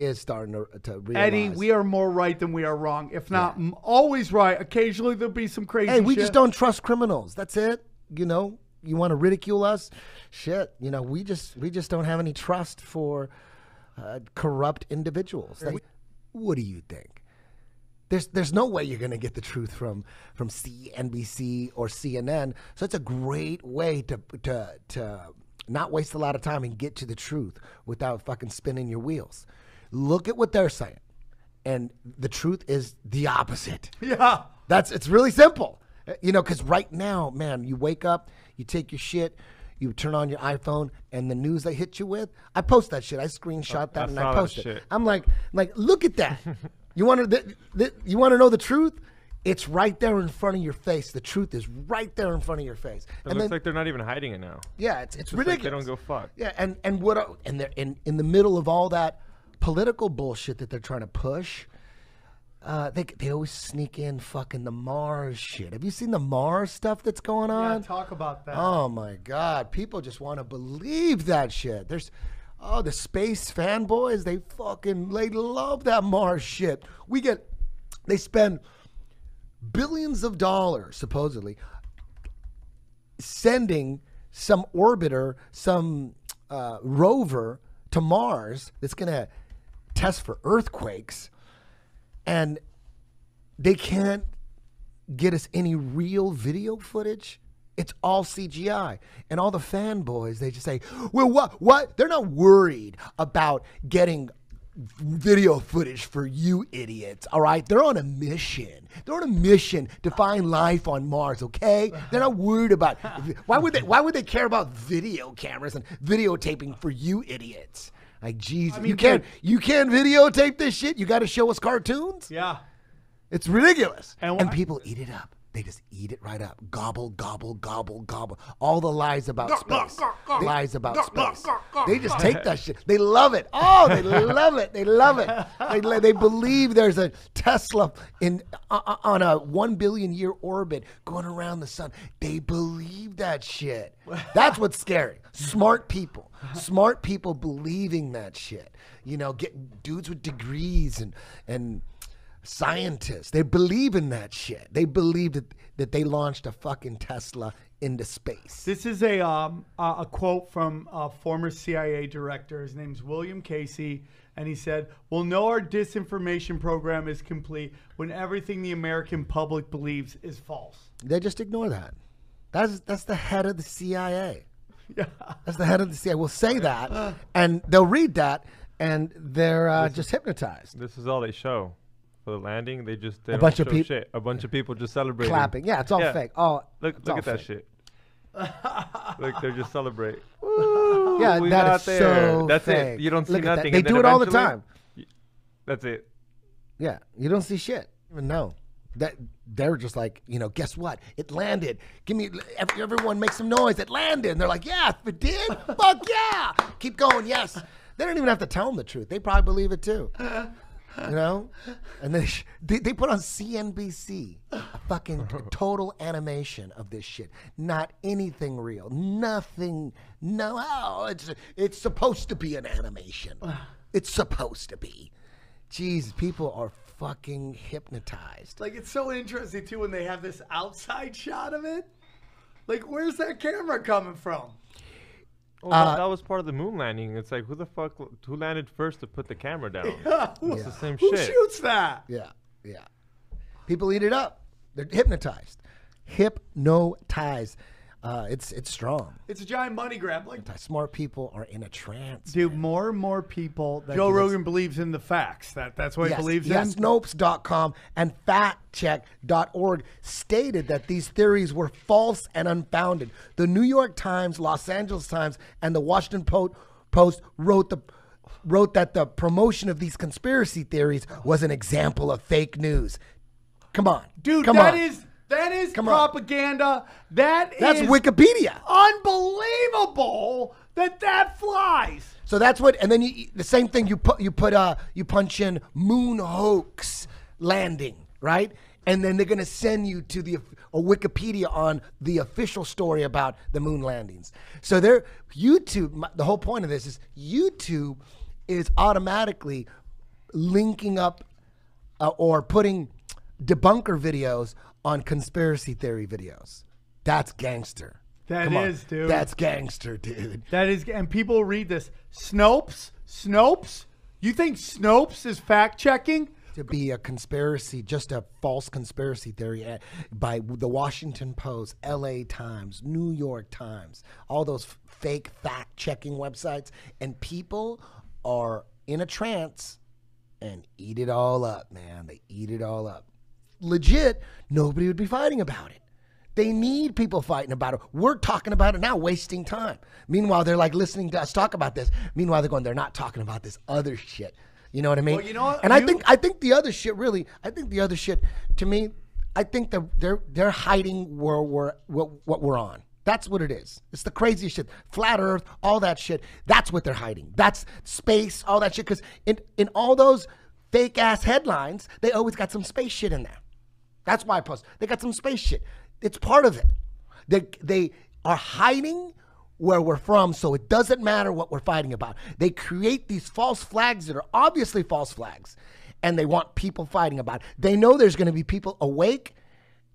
is starting to realize. Eddie, we are more right than we are wrong. If not always right, occasionally there'll be some crazy Hey, we shit. just don't trust criminals. That's it. You know, you want to ridicule us? Shit. You know, we just don't have any trust for corrupt individuals. What do you think? There's no way you're going to get the truth from CNBC or CNN. So it's a great way to not waste a lot of time and get to the truth without fucking spinning your wheels. Look at what they're saying. And the truth is the opposite. Yeah. It's really simple. You know, because right now, man, you wake up, you take your shit, you turn on your iPhone, and the news they hit you with, I post that shit. I screenshot that and I post it. Shit. I'm like, look at that. You want to know the truth? It's right there in front of your face. The truth is right there in front of your face. It looks like they're not even hiding it now. Yeah, it's ridiculous. Like they don't go fuck. Yeah, and they're in the middle of all that political bullshit that they're trying to push. They always sneak in fucking the Mars shit. Have you seen the Mars stuff that's going on? Yeah, talk about that. Oh my God, people just want to believe that shit. There's the space fanboys. They love that Mars shit. They spend billions of dollars supposedly sending some orbiter, some rover to Mars that's gonna test for earthquakes, and they can't get us any real video footage. It's all CGI. And all the fanboys, they just say, well, what? They're not worried about getting video footage for you idiots, all right? They're on a mission. They're on a mission to find life on Mars, okay? They're not worried about, why would they care about video cameras and videotaping for you idiots? Like, Jesus, you can't videotape this shit? You got to show us cartoons? Yeah. It's ridiculous. And people eat it up. They just eat it right up. Gobble, gobble, gobble, gobble. All the lies about space. Lies about space. They just take that shit. They love it. Oh, they love it. They love it. They believe there's a Tesla on a 1 billion year orbit going around the sun. They believe that shit. That's what's scary. Smart people. Smart people believing that shit. You know, get dudes with degrees and scientists. They believe in that shit. They believe that they launched a fucking Tesla into space. This is a quote from a former CIA director. His name's William Casey, and he said, "We'll know our disinformation program is complete when everything the American public believes is false." They just ignore that. That's the head of the CIA. Yeah. That's the head of the CIA. We'll say that, and they'll read that, and they're just hypnotized. This is all they show. For the landing, they a bunch of people. A bunch of people just celebrating, clapping. Yeah, it's all fake. Oh, look at that shit. Look, they're just celebrating. Yeah, we that got is there. so That's fake. it. You don't see Look at nothing. that. They do it all the time. That's it. Yeah, you don't see shit. Even know that they're just like, you know, guess what? It landed. Everyone make some noise. It landed. And they're like, yeah, it did. Fuck yeah. Keep going. Yes. They don't even have to tell them the truth. They probably believe it too. You know, and then they put on CNBC a fucking total animation of this shit. Not anything real. Nothing. No, it's supposed to be an animation. It's supposed to be. Jeez, people are fucking hypnotized. Like, it's so interesting too when they have this outside shot of it. Like, where's that camera coming from? Well, that was part of the moon landing. It's like, who landed first to put the camera down? Yeah. It's the same Who shit. shoots that? Yeah. People eat it up. They're hypnotized. Hypnotized. It's strong. It's a giant money grab. Like, Smart people are in a trance. dude, man. more and more people. Joe Rogan believes in the facts. That's what he believes in. Snopes.com and factcheck.org stated that these theories were false and unfounded. The New York Times, Los Angeles Times, and the Washington Post wrote that the promotion of these conspiracy theories was an example of fake news. Come on. Dude, Come that on. is Come propaganda. on. That's Wikipedia. Unbelievable that flies. So that's what, and then the same thing you punch in moon hoax landing, right? And then they're gonna send you to a Wikipedia on the official story about the moon landings. So YouTube. The whole point of this is YouTube is automatically linking up or putting debunker videos on conspiracy theory videos. That's gangster. That is, dude. That's gangster, dude. That is, and people read this. Snopes? You think Snopes is fact checking? To be a conspiracy, just a false conspiracy theory by the Washington Post, LA Times, New York Times, all those fake fact checking websites, and people are in a trance and eat it all up, man. They eat it all up. Legit, nobody would be fighting about it. They need people fighting about it. We're talking about it now, wasting time. Meanwhile, they're like listening to us talk about this. Meanwhile, they're not talking about this other shit. You know what I mean? Well, you know what? And I think the other shit to me, I think they're hiding what we're on. That's what it is. It's the craziest shit. Flat Earth, all that shit. That's what they're hiding. That's space, all that shit. Because in all those fake ass headlines, they always got some space shit in there. That's why I post. They got some space shit. It's part of it. They are hiding where we're from, so it doesn't matter what we're fighting about. They create these false flags that are obviously false flags, and they want people fighting about it. They know there's going to be people awake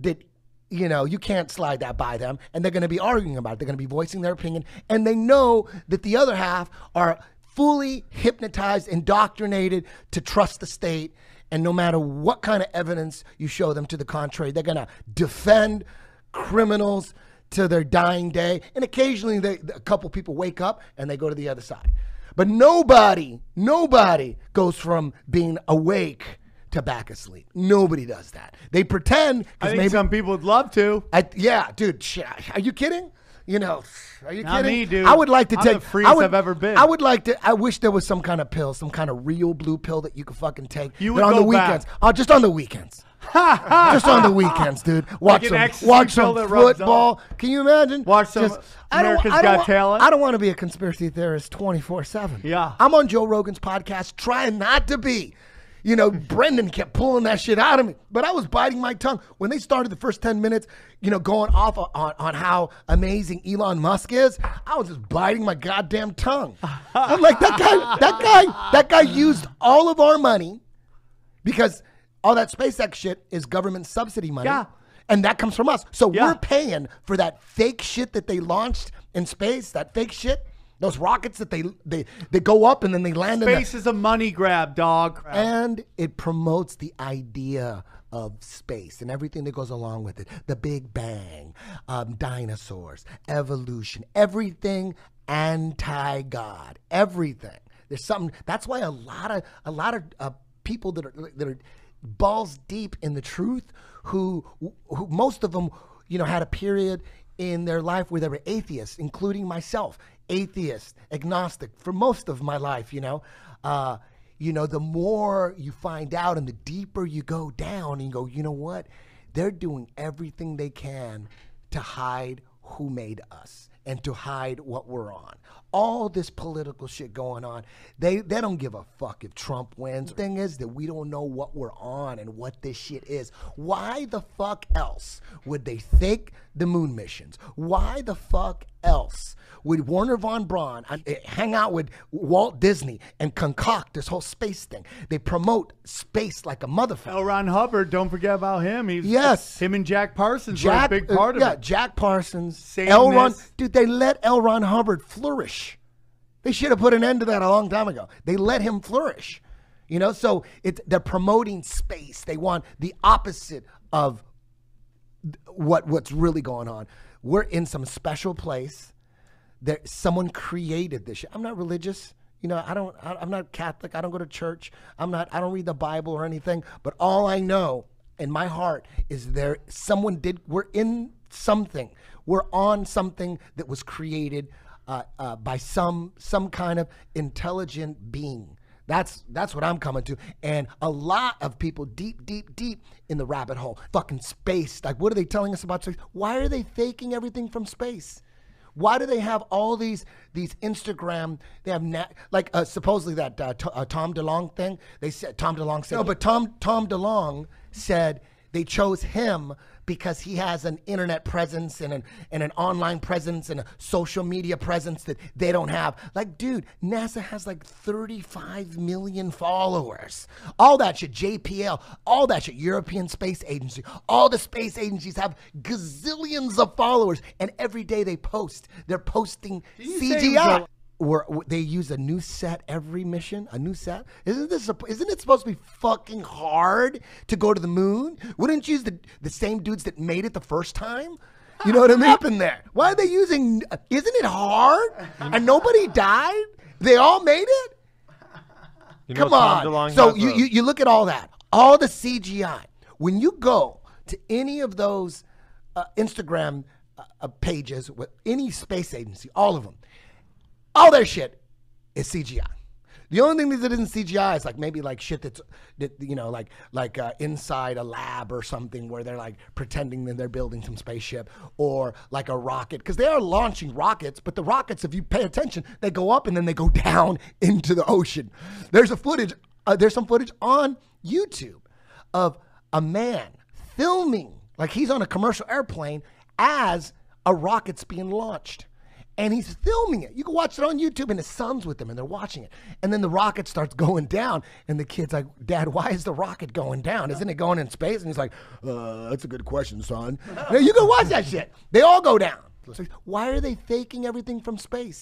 that, you can't slide that by them, and they're going to be arguing about it. They're going to be voicing their opinion, and they know that the other half are fully hypnotized, indoctrinated to trust the state, and no matter what kind of evidence you show them to the contrary, they're going to defend criminals to their dying day. And occasionally a couple people wake up and they go to the other side. But nobody goes from being awake to back asleep. Nobody does that. They pretend. I think some people would love to. Yeah, dude. Shit, are you kidding? Are you kidding? Not me, dude. I would like to take the freest I've ever been. I wish there was some kind of pill, some kind of real blue pill that you could fucking take. You would on go the weekends. back. Oh, just on the weekends. Just on the weekends, dude. Watch some football. Can you imagine? Watch some America's Got Talent. I don't want to be a conspiracy theorist 24/7. Yeah. I'm on Joe Rogan's podcast trying not to be. Brendan kept pulling that shit out of me, but I was biting my tongue. When they started the first 10 minutes, going off on how amazing Elon Musk is, I was just biting my goddamn tongue. I'm like, that guy used all of our money because all that SpaceX shit is government subsidy money. Yeah. And that comes from us. So we're paying for that fake shit that they launched in space, that fake shit. Those rockets that they go up and then they land in space is a money grab, dog. And it promotes the idea of space and everything that goes along with it. The Big Bang, dinosaurs, evolution, everything anti-God, everything. There's something. That's why a lot of people that are balls deep in the truth, who most of them, had a period in their life where they were atheists, including myself. Atheist, agnostic for most of my life, the more you find out and the deeper you go down and you go, you know what? They're doing everything they can to hide who made us and to hide what we're on. All this political shit going on, they don't give a fuck if Trump wins. The thing is that we don't know what we're on and what this shit is. Why the fuck else would they fake the moon missions? Why the fuck else would Werner von Braun hang out with Walt Disney and concoct this whole space thing? They promote space like a motherfucker. L. Ron Hubbard, don't forget about him. Him and Jack Parsons were a big part of it. Jack Parsons, L. Ron. Dude, they let L. Ron Hubbard flourish. They should have put an end to that a long time ago. They let him flourish. So they're promoting space. They want the opposite of what's really going on. We're in some special place. Someone created this shit. I'm not religious. I'm not Catholic. I don't go to church. I don't read the Bible or anything. But all I know in my heart is we're in something. We're on something that was created by some kind of intelligent being. That's what I'm coming to. And a lot of people deep in the rabbit hole. Fucking space. Like, what are they telling us about space? Why are they faking everything from space? Why do they have all these Instagram? They have supposedly that Tom DeLonge thing. They said Tom DeLonge said no, but Tom DeLonge said they chose him because he has an internet presence and an online presence and a social media presence that they don't have. Like, dude, NASA has like 35 million followers. All that shit, JPL, all that shit, European Space Agency, all the space agencies have gazillions of followers, and every day they post. They're posting CGI. Where they use a new set every mission, a new set. Isn't it supposed to be fucking hard to go to the moon? Wouldn't you use the same dudes that made it the first time? You know what I mean? Up in there. Why are they using? Isn't it hard? And nobody died. They all made it. Come on. So you look at all that, all the CGI. When you go to any of those Instagram pages with any space agency, all of them. All their shit is CGI. The only thing that isn't CGI is like maybe like shit that you know, like inside a lab or something where they're like pretending that they're building some spaceship, or like a rocket, because they are launching rockets. But the rockets, if you pay attention, they go up and then they go down into the ocean. There's some footage on YouTube of a man filming like he's on a commercial airplane as a rocket's being launched. And he's filming it. You can watch it on YouTube, and his son's with him, and they're watching it. And then the rocket starts going down, and the kid's like, Dad, why is the rocket going down? Isn't it going in space? And he's like, that's a good question, son. Now, you can watch that shit. They all go down. Why are they faking everything from space?